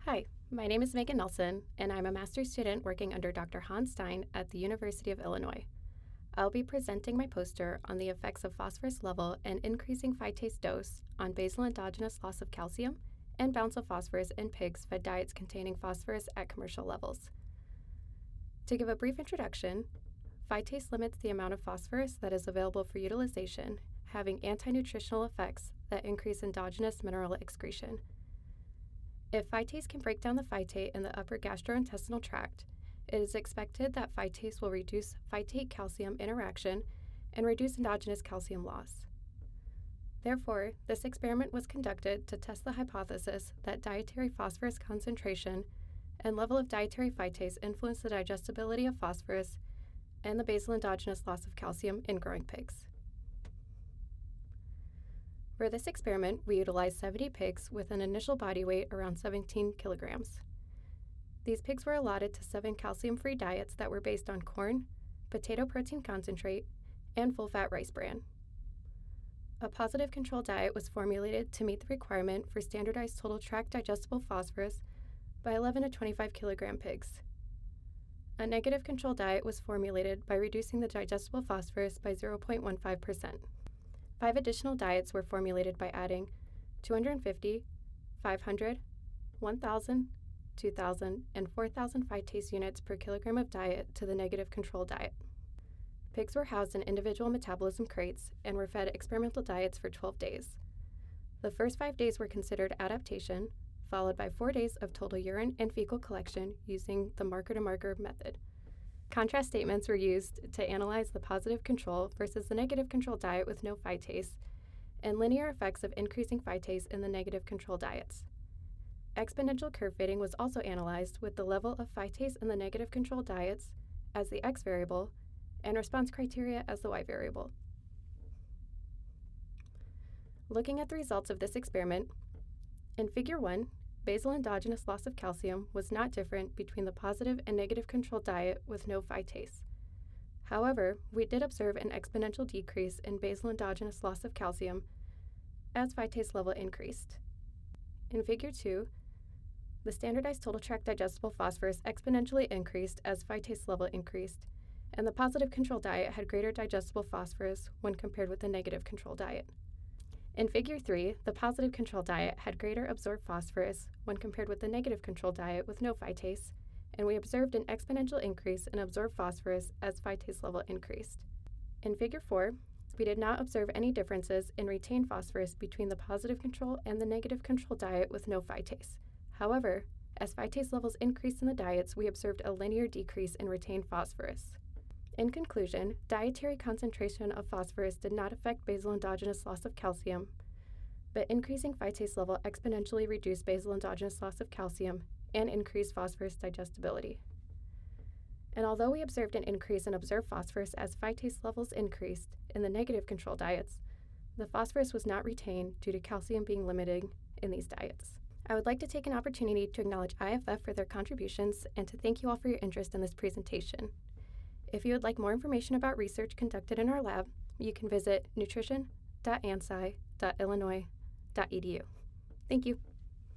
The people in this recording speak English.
Hi, my name is Megan Nelson, and I'm a master's student working under Dr. Hans Stein at the University of Illinois. I'll be presenting my poster on the effects of phosphorus level and increasing phytase dose on basal endogenous loss of calcium and bounce of phosphorus in pigs fed diets containing phosphorus at commercial levels. To give a brief introduction, phytase limits the amount of phosphorus that is available for utilization, having anti-nutritional effects that increase endogenous mineral excretion. If phytase can break down the phytate in the upper gastrointestinal tract, it is expected that phytase will reduce phytate-calcium interaction and reduce endogenous calcium loss. Therefore, this experiment was conducted to test the hypothesis that dietary phosphorus concentration and level of dietary phytase influence the digestibility of phosphorus and the basal endogenous loss of calcium in growing pigs. For this experiment, we utilized 70 pigs with an initial body weight around 17 kilograms. These pigs were allotted to 7 calcium-free diets that were based on corn, potato protein concentrate, and full-fat rice bran. A positive control diet was formulated to meet the requirement for standardized total tract digestible phosphorus by 11 to 25 kilogram pigs. A negative control diet was formulated by reducing the digestible phosphorus by 0.15%. 5 additional diets were formulated by adding 250, 500, 1,000, 2,000, and 4,000 phytase units per kilogram of diet to the negative control diet. Pigs were housed in individual metabolism crates and were fed experimental diets for 12 days. The first 5 days were considered adaptation, followed by 4 days of total urine and fecal collection using the marker-to-marker method. Contrast statements were used to analyze the positive control versus the negative control diet with no phytase and linear effects of increasing phytase in the negative control diets. Exponential curve fitting was also analyzed with the level of phytase in the negative control diets as the x variable and response criteria as the y variable. Looking at the results of this experiment, in Figure 1, basal endogenous loss of calcium was not different between the positive and negative control diet with no phytase. However, we did observe an exponential decrease in basal endogenous loss of calcium as phytase level increased. In Figure 2, the standardized total tract digestible phosphorus exponentially increased as phytase level increased, and the positive control diet had greater digestible phosphorus when compared with the negative control diet. In Figure 3, the positive control diet had greater absorbed phosphorus when compared with the negative control diet with no phytase, and we observed an exponential increase in absorbed phosphorus as phytase level increased. In Figure 4, we did not observe any differences in retained phosphorus between the positive control and the negative control diet with no phytase. However, as phytase levels increased in the diets, we observed a linear decrease in retained phosphorus. In conclusion, dietary concentration of phosphorus did not affect basal endogenous loss of calcium, but increasing phytase level exponentially reduced basal endogenous loss of calcium and increased phosphorus digestibility. And although we observed an increase in observed phosphorus as phytase levels increased in the negative control diets, the phosphorus was not retained due to calcium being limited in these diets. I would like to take an opportunity to acknowledge IFF for their contributions and to thank you all for your interest in this presentation. If you would like more information about research conducted in our lab, you can visit nutrition.ansi.illinois.edu. Thank you.